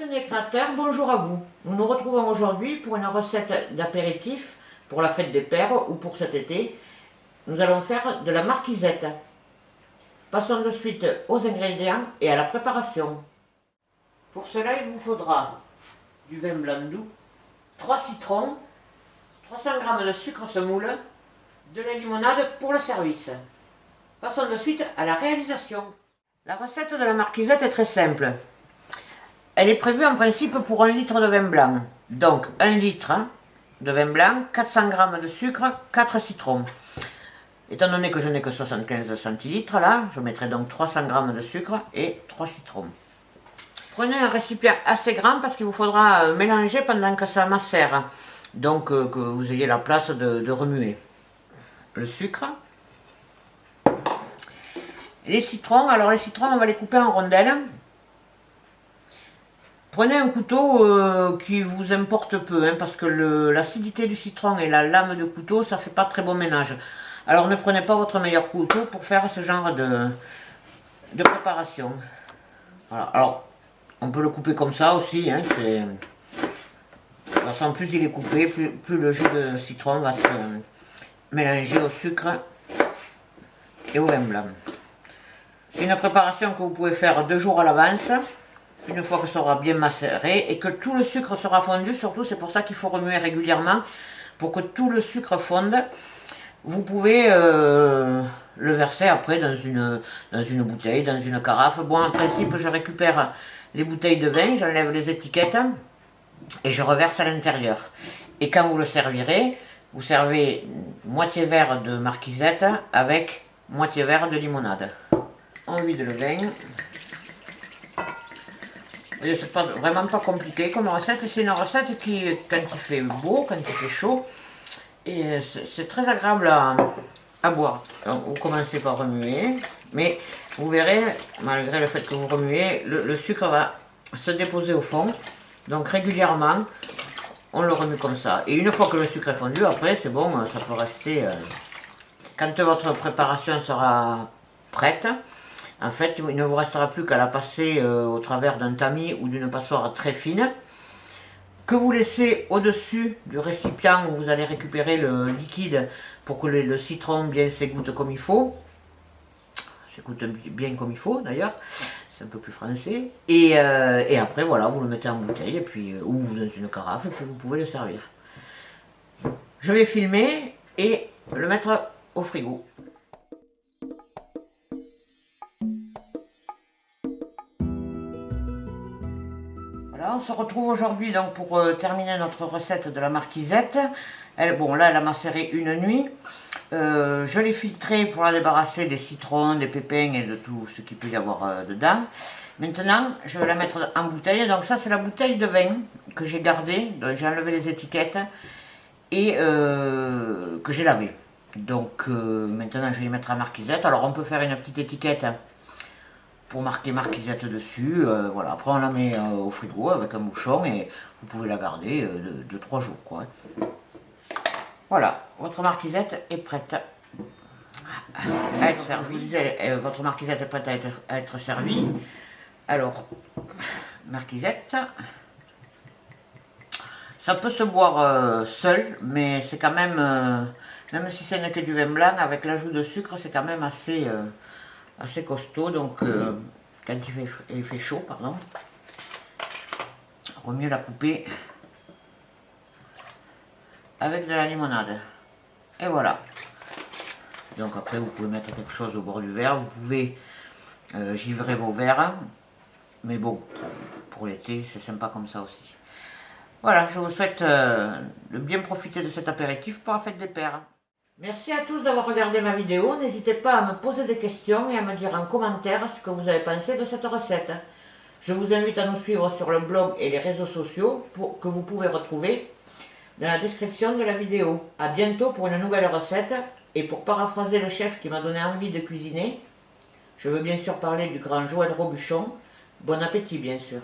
Passionnés créateurs, bonjour à vous. Nous nous retrouvons aujourd'hui pour une recette d'apéritif pour la fête des pères ou pour cet été. Nous allons faire de la marquisette. Passons de suite aux ingrédients et à la préparation. Pour cela, il vous faudra du vin blanc doux, 3 citrons, 300 g de sucre semoule, de la limonade pour le service. Passons de suite à la réalisation. La recette de la marquisette est très simple. Elle est prévue en principe pour 1 litre de vin blanc. Donc 1 litre de vin blanc, 400 g de sucre, 4 citrons. Étant donné que je n'ai que 75 centilitres là, je mettrai donc 300 g de sucre et 3 citrons. Prenez un récipient assez grand parce qu'il vous faudra mélanger pendant que ça macère. Donc que vous ayez la place de remuer. Le sucre. Les citrons, alors les citrons on va les couper en rondelles. Prenez un couteau qui vous importe peu, hein, parce que l'acidité du citron et la lame de couteau, ça fait pas très bon ménage. Alors ne prenez pas votre meilleur couteau pour faire ce genre de préparation. Voilà. Alors, on peut le couper comme ça aussi. Hein, de toute façon, plus il est coupé, plus le jus de citron va se mélanger au sucre et au vin blanc. C'est une préparation que vous pouvez faire 2 jours à l'avance. Une fois que ça aura bien macéré et que tout le sucre sera fondu, surtout c'est pour ça qu'il faut remuer régulièrement, pour que tout le sucre fonde. Vous pouvez le verser après dans une bouteille, dans une carafe. Bon, en principe, je récupère les bouteilles de vin, j'enlève les étiquettes et je reverse à l'intérieur. Et quand vous le servirez, vous servez moitié verre de marquisette avec moitié verre de limonade. On vide le vin. C'est vraiment pas compliqué comme recette, c'est une recette qui, quand il fait beau, quand il fait chaud, et c'est très agréable à boire. Donc, vous commencez par remuer, mais vous verrez, malgré le fait que vous remuez, le sucre va se déposer au fond, donc régulièrement, on le remue comme ça. Et une fois que le sucre est fondu, après c'est bon, ça peut rester. Quand votre préparation sera prête, en fait, il ne vous restera plus qu'à la passer au travers d'un tamis ou d'une passoire très fine, que vous laissez au-dessus du récipient où vous allez récupérer le liquide pour que le citron bien s'égoutte comme il faut. S'égoutte bien comme il faut d'ailleurs, c'est un peu plus français. Et après, voilà, vous le mettez en bouteille et puis, ou dans une carafe et puis vous pouvez le servir. Je vais filmer et le mettre au frigo. On se retrouve aujourd'hui donc pour terminer notre recette de la marquisette. Bon là elle a macéré une nuit. Je l'ai filtrée pour la débarrasser des citrons, des pépins et de tout ce qu'il peut y avoir dedans. Maintenant je vais la mettre en bouteille. Donc ça c'est la bouteille de vin que j'ai gardée. J'ai enlevé les étiquettes et que j'ai lavée. Donc maintenant je vais y mettre la marquisette. Alors on peut faire une petite étiquette pour marquer marquisette dessus, voilà. Après on la met au frigo avec un bouchon et vous pouvez la garder 2-3 jours quoi. Voilà, votre marquisette est prête à être servie. Votre marquisette est prête à être servie. Alors, marquisette, ça peut se boire seul, mais c'est quand même, même si ce n'est que du vin blanc, avec l'ajout de sucre, c'est quand même assez costaud, donc quand il fait chaud, pardon, il vaut mieux la couper avec de la limonade. Et voilà. Donc après vous pouvez mettre quelque chose au bord du verre, vous pouvez givrer vos verres, mais bon, pour l'été c'est sympa comme ça aussi. Voilà, je vous souhaite de bien profiter de cet apéritif pour la fête des pères. Merci à tous d'avoir regardé ma vidéo, n'hésitez pas à me poser des questions et à me dire en commentaire ce que vous avez pensé de cette recette. Je vous invite à nous suivre sur le blog et les réseaux sociaux que vous pouvez retrouver dans la description de la vidéo. A bientôt pour une nouvelle recette, et pour paraphraser le chef qui m'a donné envie de cuisiner, je veux bien sûr parler du grand Joël Robuchon. Bon appétit bien sûr.